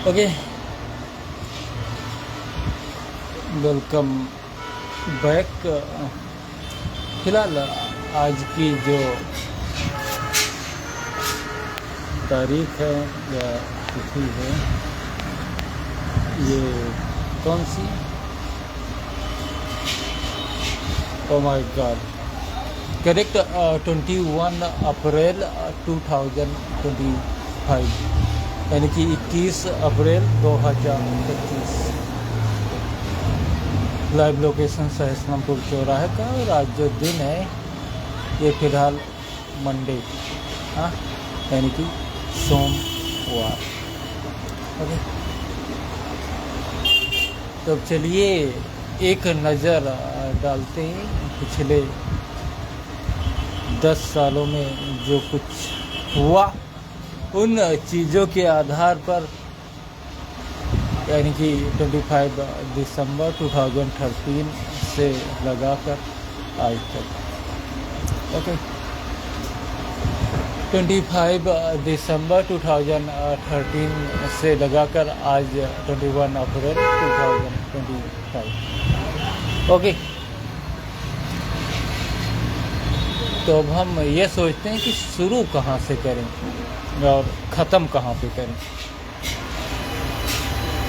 Okay, welcome back. फिलहाल आज की जो तारीख है या तिथि है, ये कौन सी? ओ माय गॉड, करेक्ट 21 अप्रैल 2025, यानी कि 21 अप्रैल 2025। लाइव लोकेशन सहसनपुर चौराहे का। और आज जो दिन है ये फिलहाल मंडे, हाँ, यानी कि सोमवार। ओके, तो चलिए एक नज़र डालते हैं पिछले 10 सालों में जो कुछ हुआ, उन चीज़ों के आधार पर, यानी कि 25 दिसंबर 2013 से लगाकर आज तक। ओके, 25 दिसंबर 2013 से लगाकर आज 21 अप्रैल 2025। ओके, तो अब हम ये सोचते हैं कि शुरू कहाँ से करें और ख़त्म कहाँ पे करें,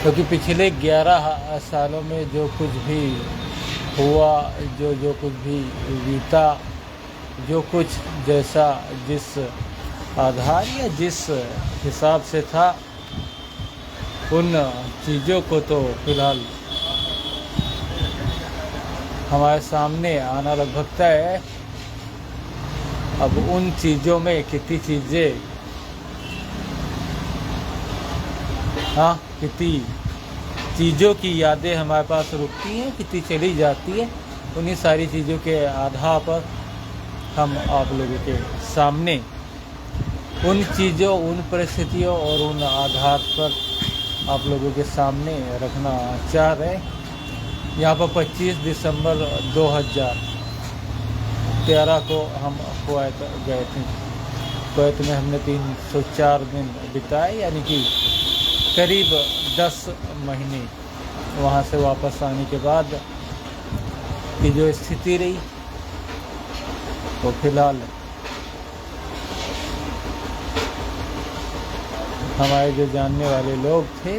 क्योंकि पिछले 11 सालों में जो कुछ भी हुआ, जो कुछ भी बीता, जो कुछ जैसा जिस आधार या जिस हिसाब से था, उन चीज़ों को तो फिलहाल हमारे सामने आना लगभग तय है। अब उन चीज़ों में कितनी चीज़ें, हाँ, कितनी चीज़ों की यादें हमारे पास रुकती हैं, कितनी चली जाती है, उन्हीं सारी चीज़ों के आधार पर हम आप लोगों के सामने उन चीज़ों, उन परिस्थितियों और उन आधार पर आप लोगों के सामने रखना चाह रहे हैं। यहाँ पर 25 दिसंबर 2013 को हम कुवैत गए थे। कुवैत में हमने 304 दिन बिताए, यानी कि करीब 10 महीने। वहाँ से वापस आने के बाद की जो स्थिति रही, तो फिलहाल हमारे जो जानने वाले लोग थे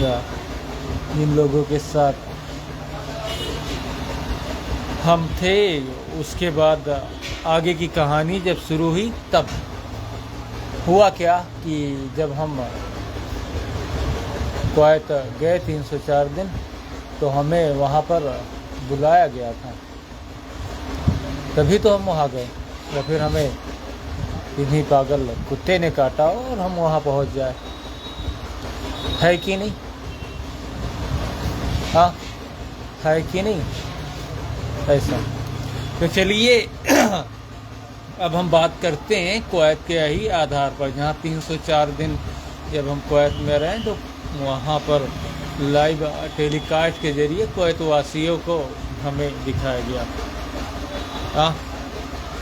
या जिन लोगों के साथ हम थे, उसके बाद आगे की कहानी जब शुरू हुई, तब हुआ क्या कि जब हम कुवैत गए 304 दिन, तो हमें वहाँ पर बुलाया गया था, तभी तो हम वहाँ गए, या फिर हमें इन्हीं पागल कुत्ते ने काटा और हम वहाँ पहुँच जाए, है कि नहीं? हाँ, है कि नहीं ऐसा? तो चलिए अब हम बात करते हैं कुवैत के ही आधार पर, जहाँ 304 दिन जब हम कुवैत में रहे, तो वहाँ पर लाइव टेलीकास्ट के जरिए कुवैत वासियों को हमें दिखाया गया। हाँ,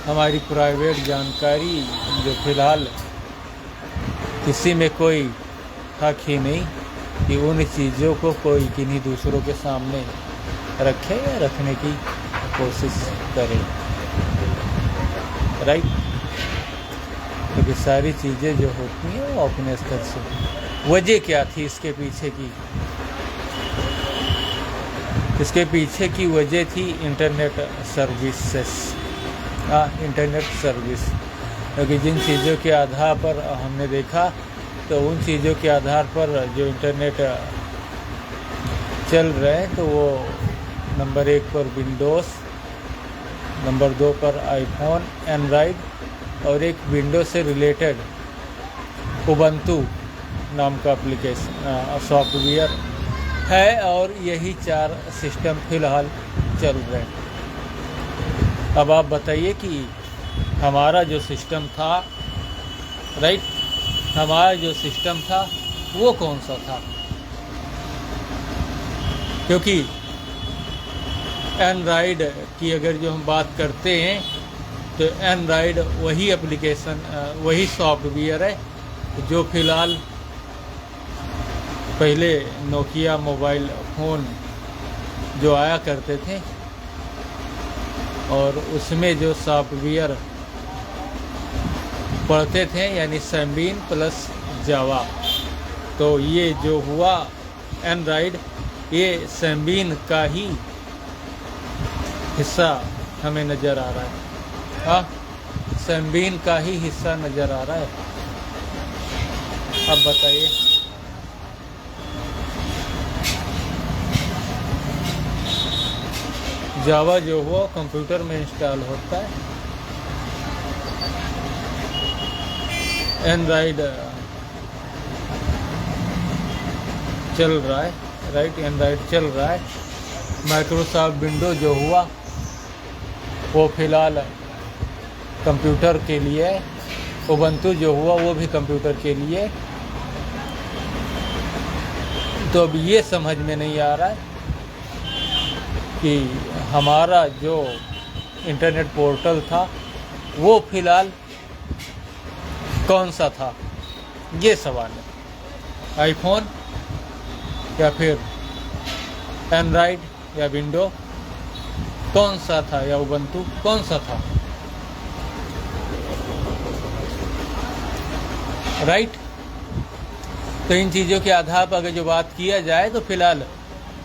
हमारी प्राइवेट जानकारी जो फिलहाल किसी में कोई हक ही नहीं कि उन चीज़ों को कोई किन्हीं दूसरों के सामने रखे या रखने की कोशिश करे, राइट? क्योंकि सारी चीज़ें जो होती हैं वो अपने स्तर से। वजह क्या थी इसके पीछे की? इसके पीछे की वजह थी इंटरनेट सर्विसेस। इंटरनेट सर्विस, क्योंकि जिन चीज़ों के आधार पर हमने देखा, तो उन चीज़ों के आधार पर जो इंटरनेट चल रहे हैं, तो वो नंबर 1 पर विंडोज़, नंबर 2 पर आईफोन, एंड्रॉयड, और एक विंडो से रिलेटेड उबंटू नाम का एप्लीकेशन सॉफ्टवेयर है, और यही 4 सिस्टम फिलहाल चल रहे हैं। अब आप बताइए कि हमारा जो सिस्टम था, राइट, हमारा जो सिस्टम था वो कौन सा था? क्योंकि एंड्रॉयड की अगर जो हम बात करते हैं, तो एंड्रॉयड वही एप्लीकेशन, वही सॉफ्टवेयर है जो फ़िलहाल पहले नोकिया मोबाइल फ़ोन जो आया करते थे और उसमें जो सॉफ्टवेयर पढ़ते थे यानी सैम्बियन प्लस जावा, तो ये जो हुआ एंड्रॉयड, ये सैम्बियन का ही हिस्सा हमें नज़र आ रहा है। हाँ, सैम्बियन का ही हिस्सा नज़र आ रहा है। अब बताइए, जावा जो हुआ कंप्यूटर में इंस्टॉल होता है, एंड्रॉयड चल रहा है, राइट, एंड्रॉयड चल रहा है। माइक्रोसॉफ्ट विंडो जो हुआ वो फ़िलहाल कंप्यूटर के लिए, उबंटू जो हुआ वो भी कंप्यूटर के लिए। तो अब ये समझ में नहीं आ रहा है कि हमारा जो इंटरनेट पोर्टल था वो फ़िलहाल कौन सा था, ये सवाल है। आईफोन या फिर एंड्रॉयड या विंडो कौन सा था, या उबंटू कौन सा था, राइट। तो इन चीज़ों के आधार पर अगर जो बात किया जाए तो फिलहाल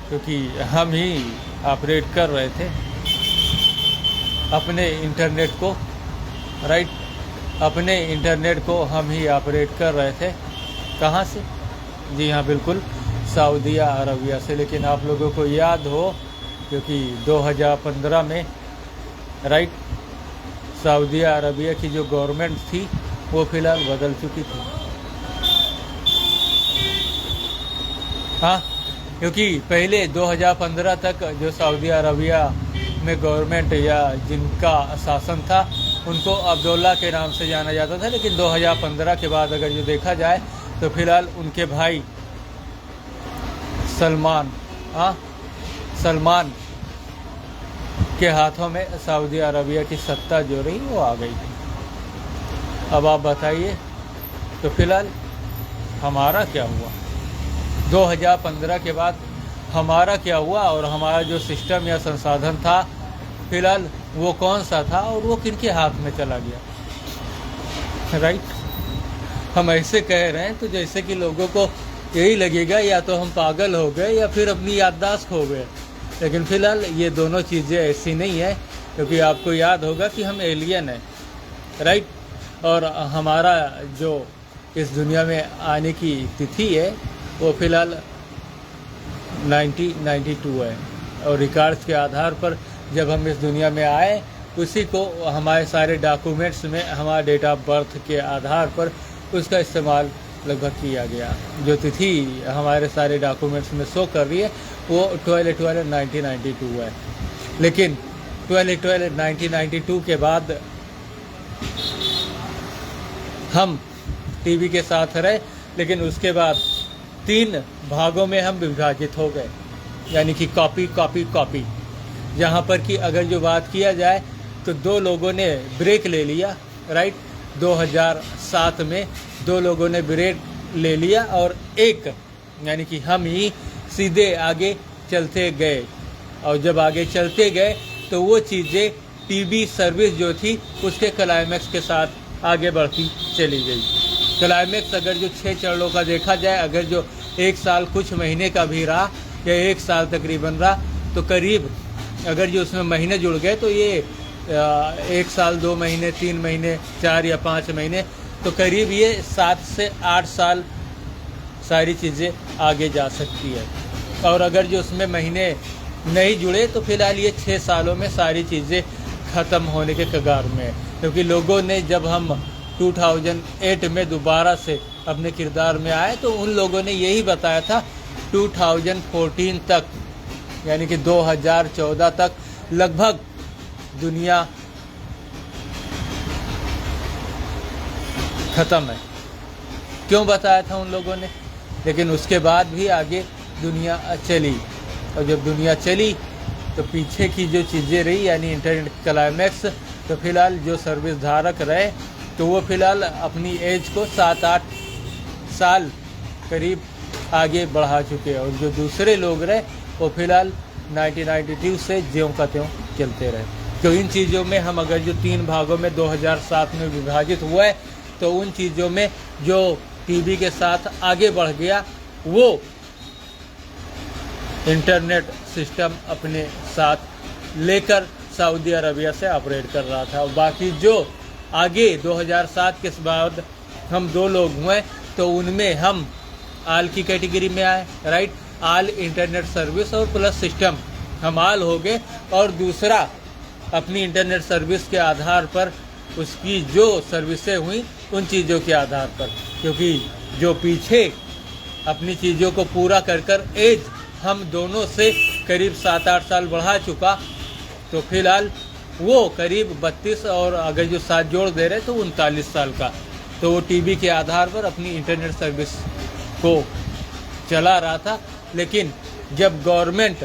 क्योंकि हम ही ऑपरेट कर रहे थे अपने इंटरनेट को, राइट, अपने इंटरनेट को हम ही ऑपरेट कर रहे थे। कहाँ से? जी हाँ, बिल्कुल, सऊदी अरबिया से। लेकिन आप लोगों को याद हो क्योंकि 2015 में, राइट, सऊदी अरबिया की जो गवर्नमेंट थी वो फ़िलहाल बदल चुकी थी। हाँ, क्योंकि पहले 2015 तक जो सऊदी अरबिया में गवर्नमेंट या जिनका शासन था उनको अब्दुल्ला के नाम से जाना जाता था। लेकिन 2015 के बाद अगर जो देखा जाए तो फ़िलहाल उनके भाई सलमान के हाथों में सऊदी अरबिया की सत्ता जो रही वो आ गई थी। अब आप बताइए, तो फिलहाल हमारा क्या हुआ 2015 के बाद, हमारा क्या हुआ और हमारा जो सिस्टम या संसाधन था फिलहाल वो कौन सा था और वो किनके हाथ में चला गया, राइट। हम ऐसे कह रहे हैं तो जैसे कि लोगों को यही लगेगा या तो हम पागल हो गए या फिर अपनी याददाश्त खो गए। लेकिन फ़िलहाल ये दोनों चीज़ें ऐसी नहीं है, क्योंकि आपको याद होगा कि हम एलियन हैं, राइट। और हमारा जो इस दुनिया में आने की तिथि है वो फ़िलहाल 1992 है। और रिकॉर्ड्स के आधार पर जब हम इस दुनिया में आए उसी को हमारे सारे डॉक्यूमेंट्स में हमारा डेट ऑफ बर्थ के आधार पर उसका इस्तेमाल लगभग किया गया। जो तिथि हमारे सारे डॉक्यूमेंट्स में शो कर रही है वो 12/12/1992 है। लेकिन 12/12/1992 के बाद हम टीवी के साथ रहे, लेकिन उसके बाद 3 भागों में हम विभाजित हो गए, यानी कि कॉपी। जहाँ पर कि अगर जो बात किया जाए तो 2 लोगों ने ब्रेक ले लिया, राइट। 2007 में 2 लोगों ने ब्रेक ले लिया और एक यानी कि हम ही सीधे आगे चलते गए। और जब आगे चलते गए तो वो चीज़ें टीवी सर्विस जो थी उसके क्लाइमैक्स के साथ आगे बढ़ती चली गई। क्लाइमैक्स अगर जो 6 चरणों का देखा जाए, अगर जो 1 साल कुछ महीने का भी रहा या 1 साल तकरीबन रहा, तो करीब अगर जो उसमें महीने जुड़ गए तो ये 1 साल 2 महीने 3 महीने 4 या 5 महीने, तो करीब ये 7 से 8 साल सारी चीज़ें आगे जा सकती है। और अगर जो उसमें महीने नहीं जुड़े तो फिलहाल ये 6 सालों में सारी चीज़ें ख़त्म होने के कगार में है। क्योंकि लोगों ने जब हम 2008 में दोबारा से अपने किरदार में आए तो उन लोगों ने यही बताया था 2014 तक, यानी कि 2014 तक लगभग दुनिया ख़त्म है। क्यों बताया था उन लोगों ने? लेकिन उसके बाद भी आगे दुनिया चली, और जब दुनिया चली तो पीछे की जो चीज़ें रही यानी इंटरनेट क्लाइमैक्स, तो फिलहाल जो सर्विस धारक रहे तो वो फिलहाल अपनी एज को 7-8 साल करीब आगे बढ़ा चुके हैं, और जो दूसरे लोग रहे वो फिलहाल 1992 से ज्यों का त्यों चलते रहे। तो इन चीज़ों में हम अगर जो 3 भागों में 2007 में विभाजित हुआ है, तो उन चीज़ों में जो टीवी के साथ आगे बढ़ गया वो इंटरनेट सिस्टम अपने साथ लेकर सऊदी अरबिया से ऑपरेट कर रहा था। और बाकी जो आगे 2007 के बाद हम 2 लोग हुए, तो उनमें हम आल की कैटेगरी में आए, राइट। आल इंटरनेट सर्विस और प्लस सिस्टम हम आल हो गए, और दूसरा अपनी इंटरनेट सर्विस के आधार पर उसकी जो सर्विसें हुई उन चीज़ों के आधार पर, क्योंकि जो पीछे अपनी चीज़ों को पूरा कर एज हम दोनों से करीब 7-8 साल बढ़ा चुका, तो फिलहाल वो करीब 32, और अगर जो 7 जोड़ दे रहे तो 39 साल का, तो वो टीवी के आधार पर अपनी इंटरनेट सर्विस को चला रहा था। लेकिन जब गवर्नमेंट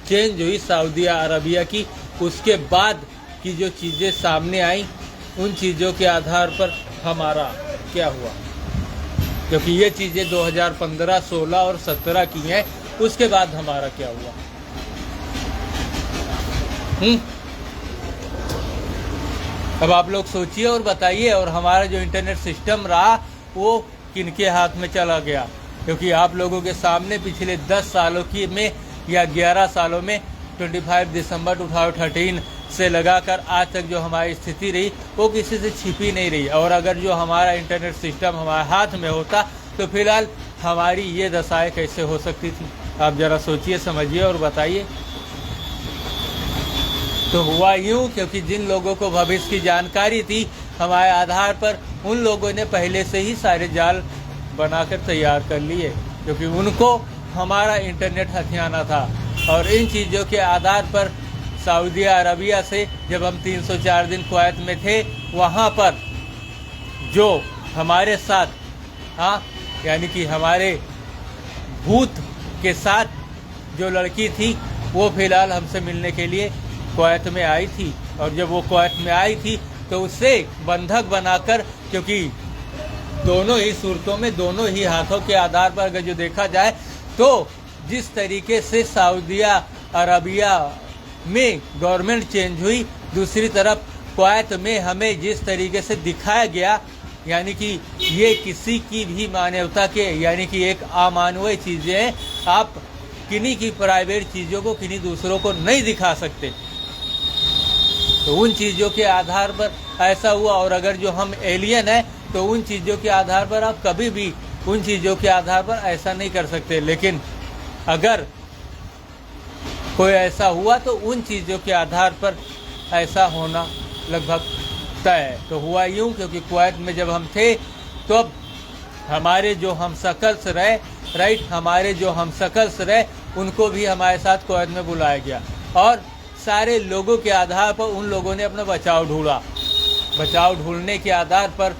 चेंज हुई सऊदी अरबिया की, उसके बाद की जो चीज़ें सामने आई, उन चीज़ों के आधार पर हमारा क्या हुआ, क्योंकि ये चीज़ें 2015, 16 और 17 की हैं, उसके बाद हमारा क्या हुआ। अब आप लोग सोचिए और बताइए, और हमारा जो इंटरनेट सिस्टम रहा वो किनके हाथ में चला गया, क्योंकि आप लोगों के सामने पिछले 10 सालों की में या 11 सालों में 25 दिसंबर 2013 से लगाकर आज तक जो हमारी स्थिति रही वो किसी से छिपी नहीं रही। और अगर जो हमारा इंटरनेट सिस्टम हमारे हाथ में होता तो फिलहाल हमारी ये दशाएं कैसे हो सकती थी, आप ज़रा सोचिए, समझिए और बताइए। तो हुआ यूँ, क्योंकि जिन लोगों को भविष्य की जानकारी थी हमारे आधार पर, उन लोगों ने पहले से ही सारे जाल बनाकर तैयार कर लिए, क्योंकि उनको हमारा इंटरनेट हथियाना था। और इन चीज़ों के आधार पर सऊदी अरबिया से जब हम 304 दिन कुवैत में थे, वहाँ पर जो हमारे साथ, यानी कि हमारे भूत के साथ जो लड़की थी वो फिलहाल हमसे मिलने के लिए कुवैत में आई थी। और जब वो कुवैत में आई थी तो उससे बंधक बनाकर, क्योंकि दोनों ही सूरतों में दोनों ही हाथों के आधार पर अगर जो देखा जाए तो जिस तरीके से सऊदी अरबिया में गवर्नमेंट चेंज हुई, दूसरी तरफ कुवैत में हमें जिस तरीके से दिखाया गया, यानी कि ये किसी की भी मानवता के, यानी कि एक अमानवीय चीज़ें हैं, आप किन्हीं की प्राइवेट चीज़ों को किन्हीं दूसरों को नहीं दिखा सकते। तो उन चीज़ों के आधार पर ऐसा हुआ। और अगर जो हम एलियन हैं तो उन चीज़ों के आधार पर आप कभी भी उन चीज़ों के आधार पर ऐसा नहीं कर सकते। लेकिन अगर कोई ऐसा हुआ तो उन चीज़ों के आधार पर ऐसा होना लगभग तय है। तो हुआ यूँ, क्योंकि कुवैत में जब हम थे तो अब हमारे जो हमशक्ल्स रहे, राइट, हमारे जो हमशक्ल्स रहे उनको भी हमारे साथ कुवैत में बुलाया गया, और सारे लोगों के आधार पर उन लोगों ने अपना बचाव ढूंढा। बचाव ढूंढने के आधार पर,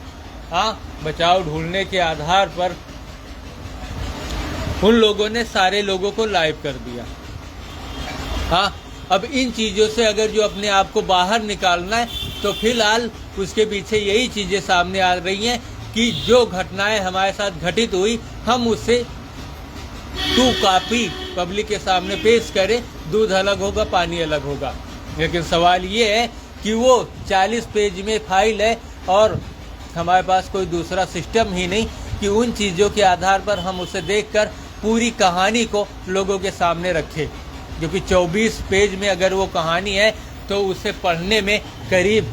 बचाव ढूंढने के आधार पर उन लोगों ने सारे लोगों को लाइव कर दिया। अब इन चीज़ों से अगर जो अपने आप को बाहर निकालना है तो फिलहाल उसके पीछे यही चीज़ें सामने आ रही हैं कि जो घटनाएं हमारे साथ घटित हुई हम उससे 2 कॉपी पब्लिक के सामने पेश करें। दूध अलग होगा, पानी अलग होगा। लेकिन सवाल ये है कि वो 40 पेज में फाइल है और हमारे पास कोई दूसरा सिस्टम ही नहीं कि उन चीज़ों के आधार पर हम उसे देखकर पूरी कहानी को लोगों के सामने रखें। क्योंकि 24 पेज में अगर वो कहानी है तो उसे पढ़ने में करीब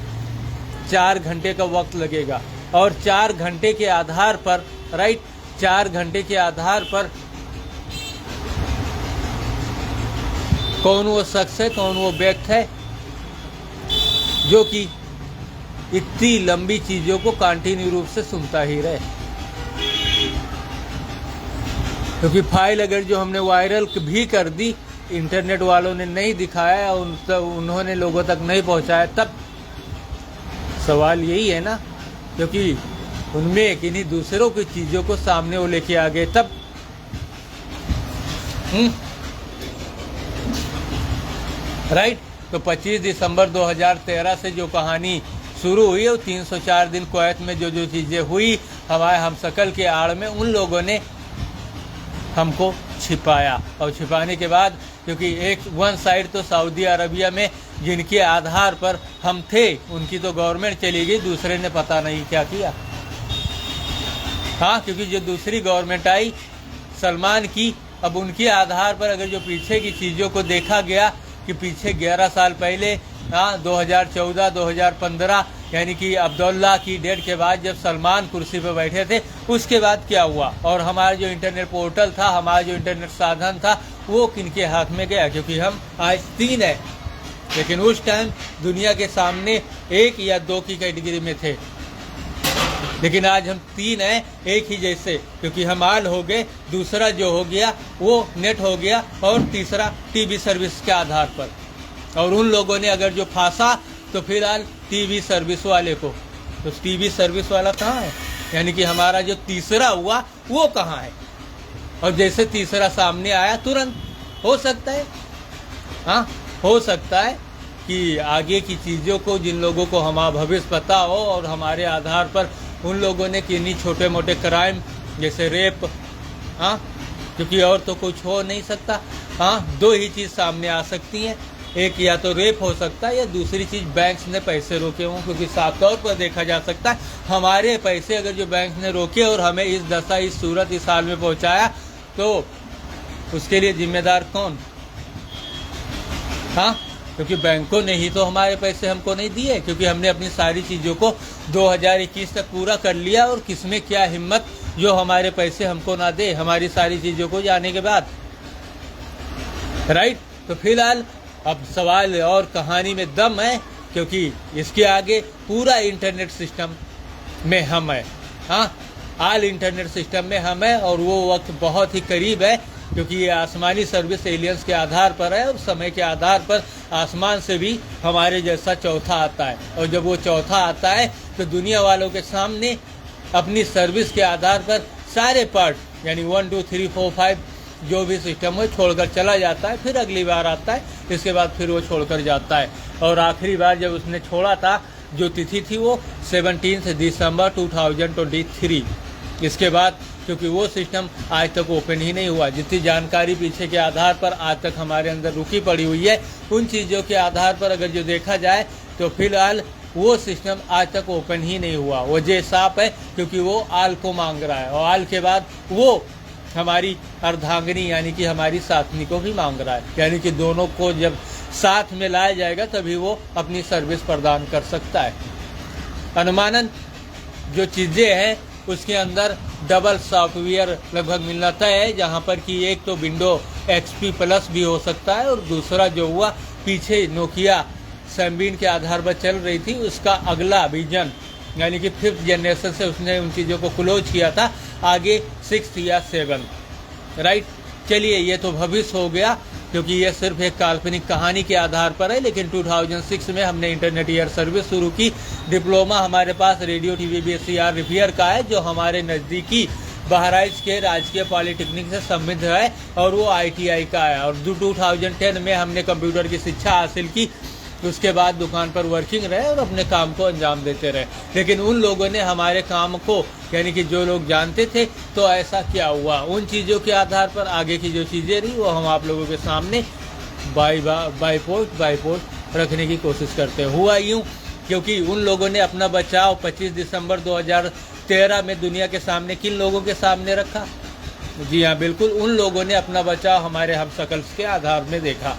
4 घंटे का वक्त लगेगा। और 4 घंटे के आधार पर, राइट, 4 घंटे के आधार पर कौन वो शख्स है, कौन वो व्यक्ति है जो कि इतनी लंबी चीज़ों को कंटिन्यू रूप से सुनता ही रहे। क्योंकि फाइल अगर जो हमने वायरल भी कर दी, इंटरनेट वालों ने नहीं दिखाया, उन्होंने लोगों तक नहीं पहुंचाया, तब सवाल यही है ना, क्योंकि उनमें किन्हीं दूसरों की चीज़ों को सामने वो लेके आ गए तब। राइट। तो 25 दिसंबर 2013 से जो कहानी शुरू हुई है, 304 दिन कुवैत में जो चीज़ें हुई हमारे हमशक्ल के आड़ में, उन लोगों ने हमको छिपाया, और छिपाने के बाद क्योंकि एक वन साइड तो सऊदी अरबिया में जिनके आधार पर हम थे उनकी तो गवर्नमेंट चली गई, दूसरे ने पता नहीं क्या किया। हाँ, क्योंकि जो दूसरी गवर्नमेंट आई सलमान की, अब उनके आधार पर अगर जो पीछे की चीज़ों को देखा गया कि पीछे 11 साल पहले 2014 2015 यानी कि अब्दुल्ला की डेथ के बाद जब सलमान कुर्सी पर बैठे थे उसके बाद क्या हुआ, और हमारा जो इंटरनेट पोर्टल था, हमारा जो इंटरनेट साधन था, वो किनके हाथ में गया। क्योंकि हम आज 3 है, लेकिन उस टाइम दुनिया के सामने 1 या 2 की कैटेगरी में थे, लेकिन आज हम 3 हैं एक ही जैसे, क्योंकि हम आल हो गए, दूसरा जो हो गया वो नेट हो गया, और तीसरा टीवी सर्विस के आधार पर। और उन लोगों ने अगर जो फांसा तो फिलहाल टीवी सर्विस वाले को, तो टीवी सर्विस वाला कहाँ है, यानी कि हमारा जो तीसरा हुआ वो कहाँ है। और जैसे तीसरा सामने आया तुरंत हो सकता है, हाँ हो सकता है कि आगे की चीज़ों को जिन लोगों को हमारा भविष्य पता हो और हमारे आधार पर उन लोगों ने किन्हीं छोटे मोटे क्राइम जैसे रेप, हाँ क्योंकि और तो कुछ हो नहीं सकता, हाँ 2 ही चीज़ सामने आ सकती हैं, एक या तो रेप हो सकता है या दूसरी चीज़ बैंक्स ने पैसे रोके हों। क्योंकि साफ तौर पर देखा जा सकता है हमारे पैसे अगर जो बैंक ने रोके और हमें इस दशा, इस सूरत, इस हाल में पहुंचाया, तो उसके लिए जिम्मेदार कौन? हाँ, क्योंकि बैंकों ने ही तो हमारे पैसे हमको नहीं दिए, क्योंकि हमने अपनी सारी चीज़ों को 2021 तक पूरा कर लिया, और किसमें क्या हिम्मत जो हमारे पैसे हमको ना दे हमारी सारी चीज़ों को जाने के बाद, राइट। तो फिलहाल अब सवाल और कहानी में दम है, क्योंकि इसके आगे पूरा इंटरनेट सिस्टम में हम है, हाँ आल इंटरनेट सिस्टम में हम है, और वो वक्त बहुत ही करीब है, क्योंकि ये आसमानी सर्विस एलियंस के आधार पर है, और समय के आधार पर आसमान से भी हमारे जैसा चौथा आता है, और जब वो चौथा आता है तो दुनिया वालों के सामने अपनी सर्विस के आधार पर सारे पार्ट यानी 1 2 3 4 5 जो भी सिस्टम है छोड़कर चला जाता है, फिर अगली बार आता है, इसके बाद फिर वो छोड़कर जाता है। और आखिरी बार जब उसने छोड़ा था जो तिथि थी वो 17 दिसंबर 2023। इसके बाद क्योंकि वो सिस्टम आज तक ओपन ही नहीं हुआ, जितनी जानकारी पीछे के आधार पर आज तक हमारे अंदर रुकी पड़ी हुई है, उन चीज़ों के आधार पर अगर जो देखा जाए तो फिलहाल वो सिस्टम आज तक ओपन ही नहीं हुआ। वजह साफ है, क्योंकि वो आल को मांग रहा है, और आल के बाद वो हमारी अर्धांगिनी यानी कि हमारी साथनी को भी मांग रहा है, यानी कि दोनों को जब साथ में लाया जाएगा तभी वो अपनी सर्विस प्रदान कर सकता है। अनुमानन जो चीज़ें हैं उसके अंदर डबल सॉफ्टवेयर लगभग मिलना तय है, जहाँ पर कि एक तो विंडो XP प्लस भी हो सकता है, और दूसरा जो हुआ पीछे नोकिया सैम्बियन के आधार पर चल रही थी उसका अगला विजन यानी कि 5th जनरेशन से उसने उन चीज़ों को क्लोज किया था, आगे 6th या 7th, राइट। चलिए ये तो भविष्य हो गया, क्योंकि ये सिर्फ एक काल्पनिक कहानी के आधार पर है, लेकिन 2006 में हमने इंटरनेट ईयर सर्विस शुरू की। डिप्लोमा हमारे पास रेडियो TV BSc रिपेयर का है, जो हमारे नज़दीकी बहराइच के राजकीय पॉलिटेक्निक से संबंध है, और वो ITI का है। और 2010 में हमने कंप्यूटर की शिक्षा हासिल की, उसके बाद दुकान पर वर्किंग रहे और अपने काम को अंजाम देते रहे। लेकिन उन लोगों ने हमारे काम को, यानी कि जो लोग जानते थे, तो ऐसा क्या हुआ, उन चीज़ों के आधार पर आगे की जो चीज़ें रही वो हम आप लोगों के सामने बाय पोस्ट रखने की कोशिश करते हैं। हुआ यूँ क्योंकि उन लोगों ने अपना बचाव 25 दिसंबर 2013 में दुनिया के सामने किन लोगों के सामने रखा? जी हाँ, बिल्कुल उन लोगों ने अपना बचाव हमारे हमशक्ल्स के आधार में देखा।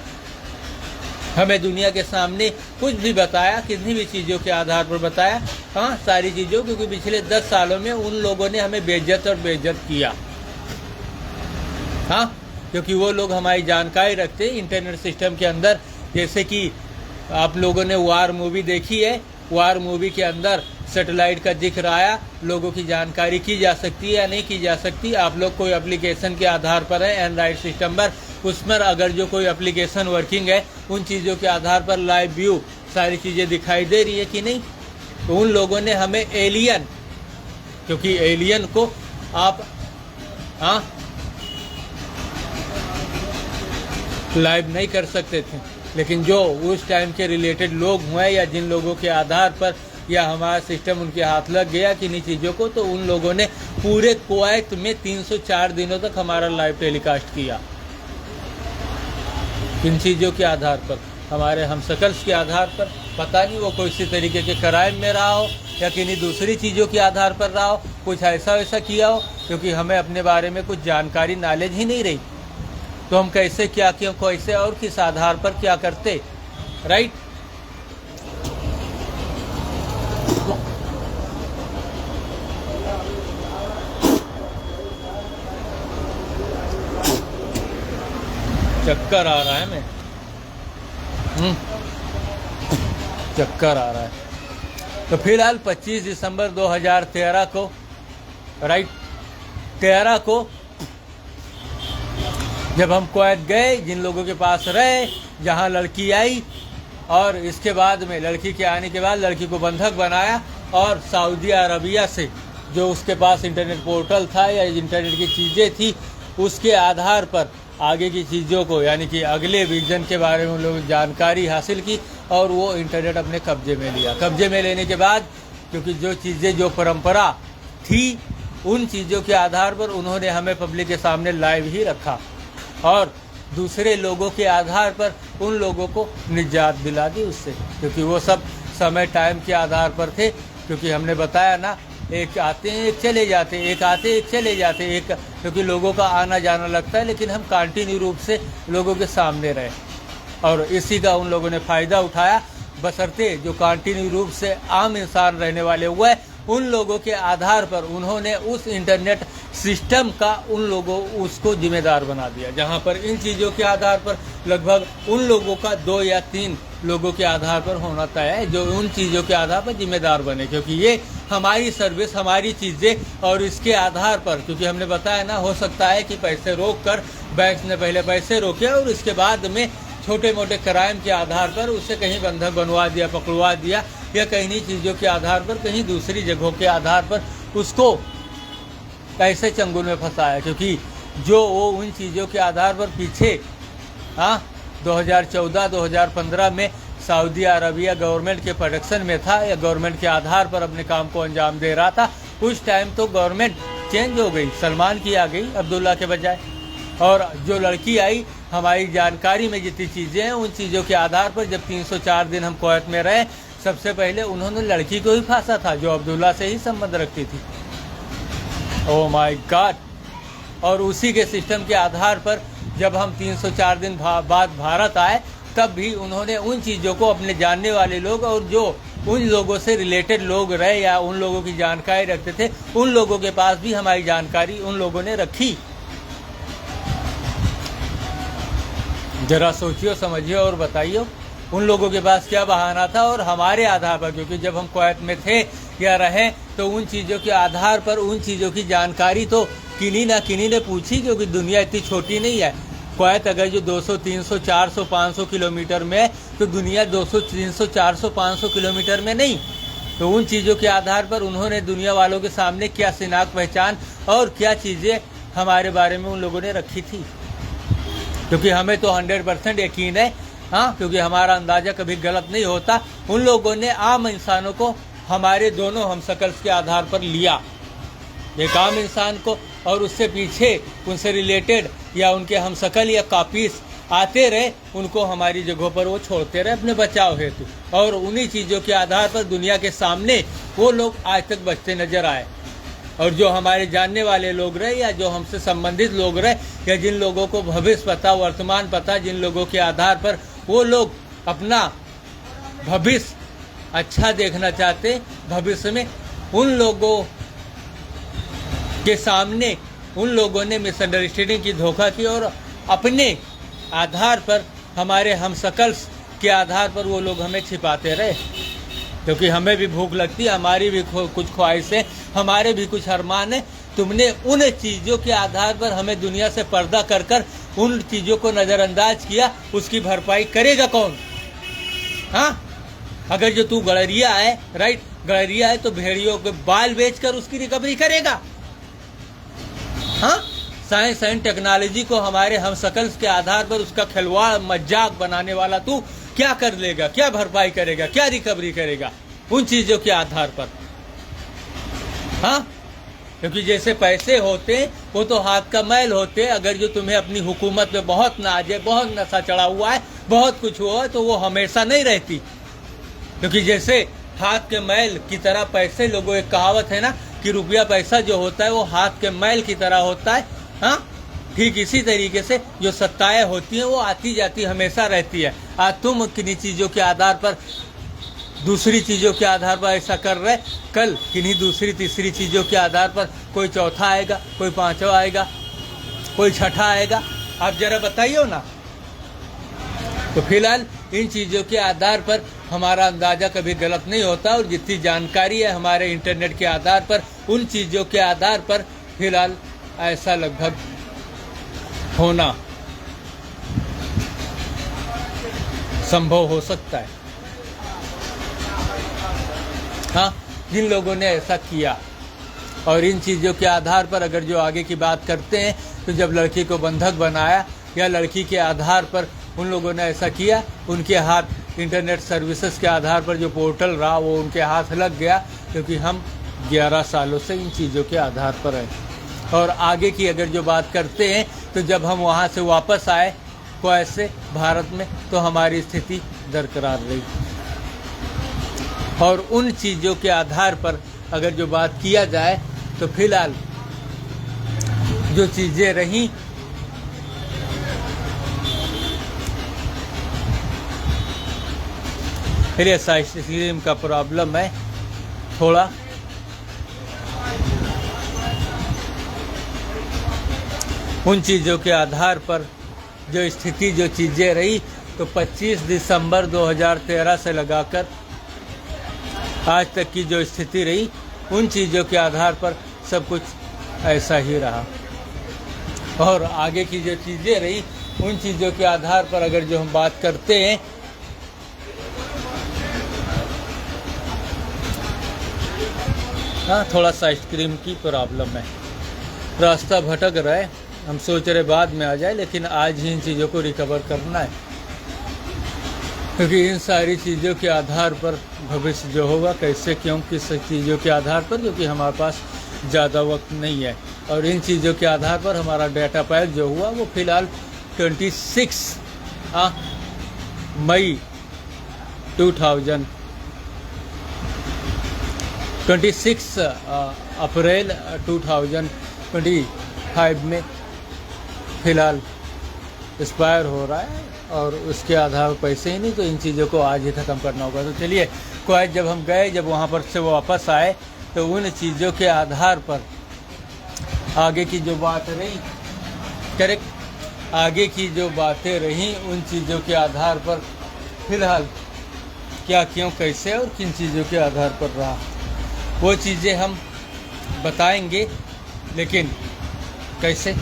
हमें दुनिया के सामने कुछ भी बताया, किसी भी चीज़ों के आधार पर बताया, हाँ सारी चीज़ों, क्योंकि पिछले 10 सालों में उन लोगों ने हमें बेइज्जत किया, हाँ क्योंकि वो लोग हमारी जानकारी रखते इंटरनेट सिस्टम के अंदर। जैसे कि आप लोगों ने वार मूवी देखी है, वार मूवी के अंदर सैटेलाइट का जिक्र आया, लोगों की जानकारी की जा सकती है या नहीं की जा सकती। आप लोग कोई एप्लीकेशन के आधार पर है एंड्रॉइड सिस्टम पर, उस पर अगर जो कोई एप्लीकेशन वर्किंग है, उन चीज़ों के आधार पर लाइव व्यू सारी चीज़ें दिखाई दे रही है कि नहीं। तो उन लोगों ने हमें एलियन, क्योंकि एलियन को आप हाँ लाइव नहीं कर सकते थे, लेकिन जो उस टाइम के रिलेटेड लोग हुए या जिन लोगों के आधार पर या हमारा सिस्टम उनके हाथ लग गया किन्हीं चीज़ों को, तो उन लोगों ने पूरे कुवैत में 304 दिनों तक हमारा लाइव टेलीकास्ट किया। किन चीज़ों के आधार पर? हमारे हमशक्ल्स के आधार पर। पता नहीं वो कोई इसी तरीके के क्राइम में रहा हो या किन्हीं दूसरी चीज़ों के आधार पर रहा हो, कुछ ऐसा वैसा किया हो, क्योंकि हमें अपने बारे में कुछ जानकारी नॉलेज ही नहीं रही, तो हम कैसे क्या क्यों कैसे और किस आधार पर क्या करते, राइट। चक्कर आ रहा है मैं, चक्कर आ रहा है। तो फिलहाल 25 दिसंबर 2013 को, राइट, 13 को जब हम कुवैत गए, जिन लोगों के पास रहे, जहां लड़की आई, और इसके बाद में लड़की के आने के बाद लड़की को बंधक बनाया और सऊदी अरबिया से जो उसके पास इंटरनेट पोर्टल था या इंटरनेट की चीज़ें थी, उसके आधार पर आगे की चीज़ों को, यानी कि अगले विजन के बारे में उन लोगों ने जानकारी हासिल की और वो इंटरनेट अपने कब्जे में लिया। कब्जे में लेने के बाद, क्योंकि जो चीज़ें, जो परंपरा थी, उन चीज़ों के आधार पर उन्होंने हमें पब्लिक के सामने लाइव ही रखा और दूसरे लोगों के आधार पर उन लोगों को निजात दिला दी उससे, क्योंकि वो सब समय टाइम के आधार पर थे। क्योंकि हमने बताया ना, एक आते हैं एक चले जाते हैं, एक आते एक चले जाते हैं, एक, क्योंकि लोगों का आना जाना लगता है, लेकिन हम कंटिन्यू रूप से लोगों के सामने रहे और इसी का उन लोगों ने फ़ायदा उठाया। बशर्ते जो कंटिन्यू रूप से आम इंसान रहने वाले हुए, उन लोगों के आधार पर उन्होंने उस इंटरनेट सिस्टम का उन लोगों उसको जिम्मेदार बना दिया, जहां पर इन चीज़ों के आधार पर लगभग उन लोगों का 2 या 3 लोगों के आधार पर होना तय है जो उन चीज़ों के आधार पर जिम्मेदार बने, क्योंकि ये हमारी सर्विस, हमारी चीज़ें, और इसके आधार पर, क्योंकि हमने बताया ना, हो सकता है कि पैसे रोक कर बैंक ने पहले पैसे रोके और इसके बाद में छोटे मोटे क्राइम के आधार पर उसे कहीं बंधक बनवा दिया, पकड़वा दिया, या कहीं चीज़ों के आधार पर, कहीं दूसरी जगहों के आधार पर उसको कैसे चंगुल में फंसाया। क्योंकि जो वो उन चीज़ों के आधार पर पीछे 2014-2015 में सऊदी अरबिया गवर्नमेंट के प्रोडक्शन में था या गवर्नमेंट के आधार पर अपने काम को अंजाम दे रहा था, उस टाइम तो गवर्नमेंट चेंज हो गई, सलमान की आ गई अब्दुल्ला के बजाय, और जो लड़की आई, हमारी जानकारी में जितनी चीज़ें हैं, उन चीज़ों के आधार पर जब 304 दिन हम कुवैत में रहे, सबसे पहले उन्होंने लड़की को ही फांसा था जो अब्दुल्ला से ही संबंध रखती थी। Oh my God. और उसी के सिस्टम के आधार पर जब हम 304 दिन बाद भारत आए, तब भी उन्होंने उन चीज़ों को अपने जानने वाले लोग और जो उन लोगों से रिलेटेड लोग रहे या उन लोगों की जानकारी रखते थे, उन लोगों के पास भी हमारी जानकारी उन लोगों ने रखी। जरा सोचियो, समझिए और बताइए उन लोगों के पास क्या बहाना था और हमारे आधार पर, क्योंकि जब हम कुवैत में थे या रहे, तो उन चीज़ों के आधार पर उन चीज़ों की जानकारी तो किन्हीं ना किन्हीं ने पूछी, क्योंकि दुनिया इतनी छोटी नहीं है। कुवैत अगर जो 200, 300, 400, 500 किलोमीटर में, तो दुनिया 200, 300, 400, 500 किलोमीटर में नहीं। तो उन चीज़ों के आधार पर उन्होंने दुनिया वालों के सामने क्या शिनाख्त, पहचान और क्या चीज़ें हमारे बारे में उन लोगों ने रखी थी, क्योंकि हमें तो 100% यकीन है, क्योंकि हमारा अंदाज़ा कभी गलत नहीं होता। उन लोगों ने आम इंसानों को हमारे दोनों हमशक्ल्स के आधार पर लिया, एक आम इंसान को, और उससे पीछे उनसे रिलेटेड या उनके हमशक्ल या कापीस आते रहे, उनको हमारी जगहों पर वो छोड़ते रहे अपने बचाव हेतु, और उन्हीं चीज़ों के आधार पर दुनिया के सामने वो लोग आज तक बचते नजर आए। और जो हमारे जानने वाले लोग रहे या जो हमसे संबंधित लोग रहे या जिन लोगों को भविष्य पता, वर्तमान पता, जिन लोगों के आधार पर वो लोग अपना भविष्य अच्छा देखना चाहते भविष्य में, उन लोगों के सामने उन लोगों ने मिसअंडरस्टैंडिंग की, धोखा की, और अपने आधार पर, हमारे हमशक्ल्स के आधार पर वो लोग हमें छिपाते रहे, क्योंकि हमें भी भूख लगती है, हमारी भी कुछ ख्वाहिशें, हमारे भी कुछ अरमान है। तुमने उन चीज़ों के आधार पर हमें दुनिया से पर्दा कर कर उन चीज़ों को नज़रअंदाज किया, उसकी भरपाई करेगा कौन? अगर जो तू गड़रिया है, राइट, गड़रिया है, तो भेड़ियों के बाल बेचकर उसकी रिकवरी करेगा। साइंस एंड टेक्नोलॉजी को हमारे हमशक्ल्स के आधार पर उसका खिलवाड़, मजाक बनाने वाला तू क्या कर लेगा, क्या भरपाई करेगा, क्या रिकवरी करेगा उन चीज़ों के आधार पर? क्योंकि जैसे पैसे होते वो तो हाथ का मैल होते। अगर जो तुम्हें अपनी हुकूमत पे बहुत नाज है, बहुत नशा चढ़ा हुआ है, बहुत कुछ हुआ है, तो वो हमेशा नहीं रहती। क्योंकि जैसे हाथ के मैल की तरह पैसे, लोगों एक कहावत है ना कि रुपया पैसा जो होता है वो हाथ के मैल की तरह होता है। हाँ, ठीक इसी तरीके से जो सत्ताएं होती हैं वो आती जाती हमेशा रहती है। आज तुम किन्हीं चीज़ों के आधार पर, दूसरी चीज़ों के आधार पर ऐसा कर रहे, कल किन्हीं दूसरी तीसरी चीज़ों के आधार पर कोई चौथा आएगा, कोई पांचवा आएगा, कोई छठा आएगा। आप जरा बताइए ना। तो फिलहाल इन चीज़ों के आधार पर हमारा अंदाज़ा कभी गलत नहीं होता, और जितनी जानकारी है हमारे इंटरनेट के आधार पर, उन चीज़ों के आधार पर फिलहाल ऐसा लगभग होना संभव हो सकता है। हाँ, जिन लोगों ने ऐसा किया, और इन चीज़ों के आधार पर अगर जो आगे की बात करते हैं, तो जब लड़की को बंधक बनाया या लड़की के आधार पर उन लोगों ने ऐसा किया, उनके हाथ इंटरनेट सर्विसेज के आधार पर जो पोर्टल रहा वो उनके हाथ लग गया। क्योंकि हम 11 सालों से इन चीज़ों के आधार पर हैं। और आगे की अगर जो बात करते हैं, तो जब हम वहाँ से वापस आए क्वैत से भारत में, तो हमारी स्थिति दरकरार रही। और उन चीज़ों के आधार पर अगर जो बात किया जाए, तो फिलहाल जो चीज़ें रहीं, फिर साइस्टीम का प्रॉब्लम है थोड़ा। उन चीज़ों के आधार पर जो स्थिति, जो चीज़ें रही, तो 25 दिसंबर 2013 से लगाकर आज तक की जो स्थिति रही, उन चीज़ों के आधार पर सब कुछ ऐसा ही रहा। और आगे की जो चीज़ें रही, उन चीज़ों के आधार पर अगर जो हम बात करते हैं, हाँ, थोड़ा सा आइसक्रीम की प्रॉब्लम है, रास्ता भटक रहा है। हम सोच रहे बाद में आ जाए, लेकिन आज ही इन चीज़ों को रिकवर करना है। क्योंकि इन सारी चीज़ों के आधार पर भविष्य जो होगा, कैसे, क्यों, किस चीज़ों के आधार पर, क्योंकि हमारे पास ज़्यादा वक्त नहीं है। और इन चीज़ों के आधार पर हमारा डाटा पैक जो हुआ वो फ़िलहाल 26 मई 26 अप्रैल 2025 में फ़िलहाल एक्सपायर हो रहा है। और उसके आधार पर पैसे ही नहीं, तो इन चीज़ों को आज ही ख़त्म करना होगा। तो चलिए, क्वैत जब हम गए, जब वहाँ पर से वापस आए, तो उन चीज़ों के आधार पर आगे की जो बात रही, करेक्ट, आगे की जो बातें रहीं, उन चीज़ों के आधार पर फ़िलहाल क्या, क्यों, कैसे और किन चीज़ों के आधार पर रहा, वो चीज़ें हम बताएंगे। लेकिन कैसे?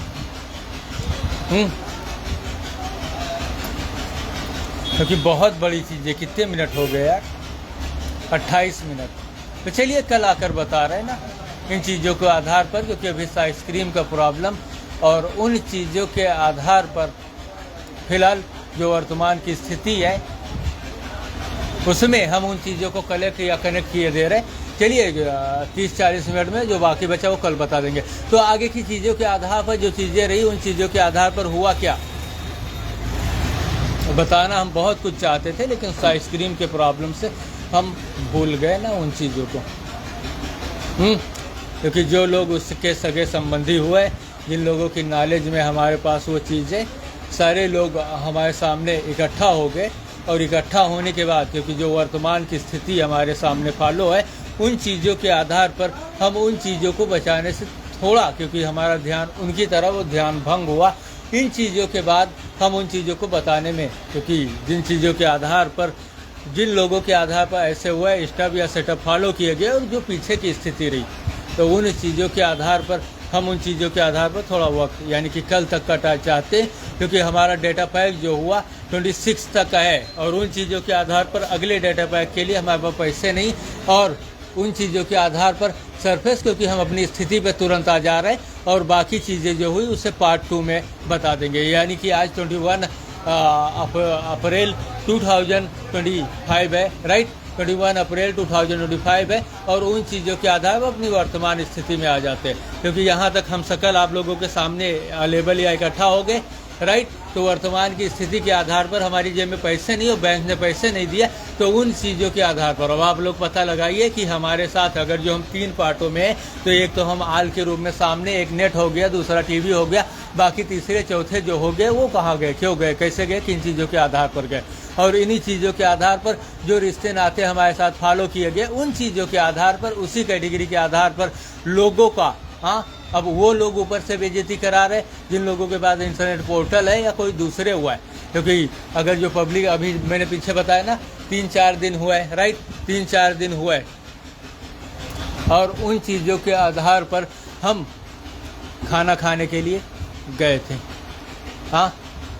क्योंकि बहुत बड़ी चीज़ें, कितने मिनट हो गए यार, 28 मिनट। तो चलिए कल आकर बता रहे हैं ना इन चीज़ों के आधार पर, क्योंकि अभी आइसक्रीम का प्रॉब्लम, और उन चीज़ों के आधार पर फिलहाल जो वर्तमान की स्थिति है, उसमें हम उन चीज़ों को कलेक्ट या कनेक्ट किए दे रहे हैं। चलिए 30-40 मिनट में जो बाकी बचा वो कल बता देंगे। तो आगे की चीज़ों के आधार पर जो चीज़ें रही, उन चीज़ों के आधार पर हुआ क्या, बताना हम बहुत कुछ चाहते थे, लेकिन आइसक्रीम के प्रॉब्लम से हम भूल गए ना उन चीज़ों को। क्योंकि जो लोग उसके सगे संबंधी हुए, जिन लोगों की नॉलेज में हमारे पास वो चीज़ें, सारे लोग हमारे सामने इकट्ठा हो गए। और इकट्ठा होने के बाद, क्योंकि जो वर्तमान की स्थिति हमारे सामने फॉलो है, उन चीज़ों के आधार पर हम उन चीज़ों को बचाने से थोड़ा, क्योंकि हमारा ध्यान उनकी तरफ वो ध्यान भंग हुआ। इन चीज़ों के बाद हम उन चीज़ों को बताने में, क्योंकि जिन चीज़ों के आधार पर, जिन लोगों के आधार पर ऐसे हुआ स्टेप या सेटअप फॉलो किए गए, और जो पीछे की स्थिति रही, तो उन चीज़ों के आधार पर हम उन चीज़ों के आधार पर थोड़ा वक्त, यानी कि कल तक का चाहते हैं। क्योंकि हमारा डेटा पैक जो हुआ 26 तक है, और उन चीज़ों के आधार पर अगले डेटा पैक के लिए हमारे पास पैसे नहीं, और उन चीज़ों के आधार पर सरफेस, क्योंकि हम अपनी स्थिति पे तुरंत आ जा रहे हैं, और बाकी चीज़ें जो हुई उसे पार्ट 2 में बता देंगे। यानी कि आज 21 अप्रैल 2025 है, राइट, 21 अप्रैल 2025 है। और उन चीज़ों के आधार पर अपनी वर्तमान स्थिति में आ जाते हैं, क्योंकि यहाँ तक हम सकल आप लोगों के सामने अवेलेबल या इकट्ठा हो गए, राइट। तो वर्तमान की स्थिति के आधार पर हमारी जेब में पैसे नहीं हो, बैंक ने पैसे नहीं दिया, तो उन चीज़ों के आधार पर अब आप लोग पता लगाइए कि हमारे साथ अगर जो हम 3 पार्टों में हैं, तो एक तो हम आल के रूप में सामने, एक नेट हो गया, दूसरा टीवी हो गया, बाकी तीसरे चौथे जो हो गए वो कहाँ गए, क्यों गए, कैसे गए, किन चीज़ों के आधार पर गए। और इन्हीं चीज़ों के आधार पर जो रिश्ते नाते हमारे साथ फॉलो किए गए, उन चीज़ों के आधार पर, उसी कैटेगरी के आधार पर लोगों का, हाँ, अब वो लोग ऊपर से बेइज्जती करा रहे जिन लोगों के पास इंटरनेट पोर्टल है या कोई दूसरे हुआ है। क्योंकि अगर जो पब्लिक, अभी मैंने पीछे बताया ना, 3-4 दिन हुआ है, राइट, 3-4 दिन हुआ है, और उन चीज़ों के आधार पर हम खाना खाने के लिए गए थे, हाँ,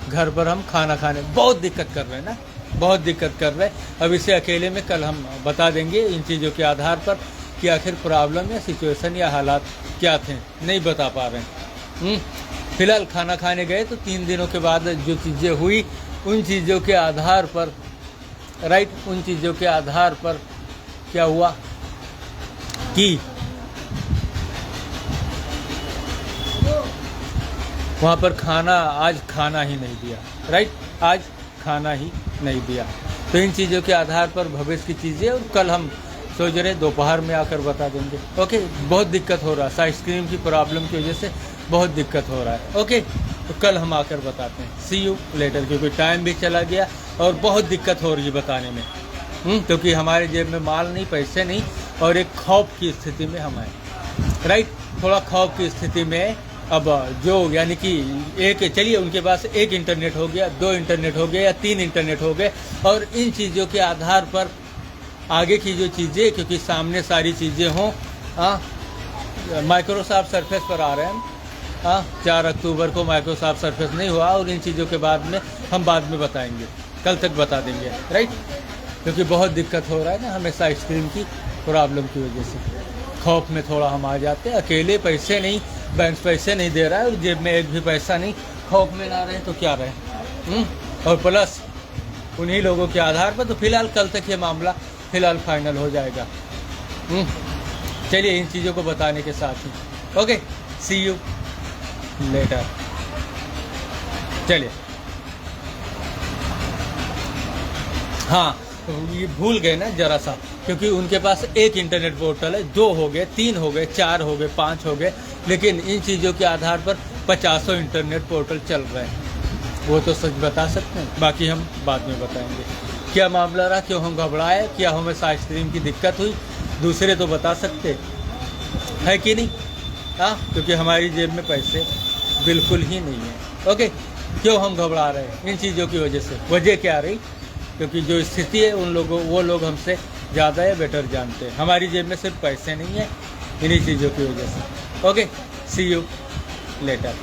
घर पर हम खाना खाने, बहुत दिक्कत कर रहे हैं ना, बहुत दिक्कत कर रहे हैं। अब इसे अकेले में कल हम बता देंगे इन चीज़ों के आधार पर कि आखिर प्रॉब्लम या सिचुएशन या हालात क्या थे, नहीं बता पा रहे हैं। फिलहाल खाना खाने गए तो 3 दिनों के बाद जो चीज़ें हुई, उन चीज़ों के आधार पर, राइट, उन चीज़ों के आधार पर क्या हुआ कि वहाँ पर आज खाना ही नहीं दिया, राइट, आज खाना ही नहीं दिया। तो इन चीज़ों के आधार पर भविष्य की चीज़ें, और कल हम सोच रहे दोपहर में आकर बता देंगे। ओके, बहुत दिक्कत हो रहा है, आइसक्रीम की प्रॉब्लम की वजह से बहुत दिक्कत हो रहा है। ओके, तो कल हम आकर बताते हैं। सी यू लेटर, क्योंकि टाइम भी चला गया और बहुत दिक्कत हो रही है बताने में, क्योंकि हमारे जेब में माल नहीं, पैसे नहीं, और एक खौफ की स्थिति में हम आए, राइट, थोड़ा खौफ की स्थिति में। अब जो यानी कि एक, चलिए उनके पास एक इंटरनेट हो गया, 2 इंटरनेट हो गए या 3 इंटरनेट हो गए, और इन चीज़ों के आधार पर आगे की जो चीज़ें, क्योंकि सामने सारी चीज़ें हों, माइक्रोसॉफ्ट सरफेस पर आ रहे हैं हम, 4 अक्टूबर को माइक्रोसॉफ्ट सरफेस नहीं हुआ, और इन चीज़ों के बाद में हम बाद में बताएंगे, कल तक बता देंगे, राइट, क्योंकि बहुत दिक्कत हो रहा है ना हमेशा आइसक्रीम की प्रॉब्लम की वजह से। खौफ में थोड़ा हम आ जाते हैं, अकेले पैसे नहीं, बैंक पैसे नहीं दे रहा है और जेब में एक भी पैसा नहीं, खौफ में ना रहे तो क्या रहे, और प्लस उन्हीं लोगों के आधार पर। तो फिलहाल कल तक ये मामला फिलहाल फाइनल हो जाएगा। चलिए इन चीज़ों को बताने के साथ ही ओके, सी यू लेटर। चलिए, हाँ, ये भूल गए ना जरा सा, क्योंकि उनके पास एक इंटरनेट पोर्टल है, 2 हो गए, 3 हो गए, 4 हो गए, 5 हो गए, लेकिन इन चीज़ों के आधार पर 50 इंटरनेट पोर्टल चल रहे हैं। वो तो सच बता सकते हैं, बाकी हम बाद में बताएंगे क्या मामला रहा, क्यों हम घबराए, क्या हमें आइसक्रीम की दिक्कत हुई, दूसरे तो बता सकते है कि नहीं, हाँ, क्योंकि हमारी जेब में पैसे बिल्कुल ही नहीं है। ओके, क्यों हम घबरा रहे हैं इन चीज़ों की वजह से, वजह क्या रही, क्योंकि जो स्थिति है वो लोग हमसे ज़्यादा या बेटर जानते हैं। हमारी जेब में सिर्फ पैसे नहीं है, इन्हीं चीज़ों की वजह से। Okay, see you letter.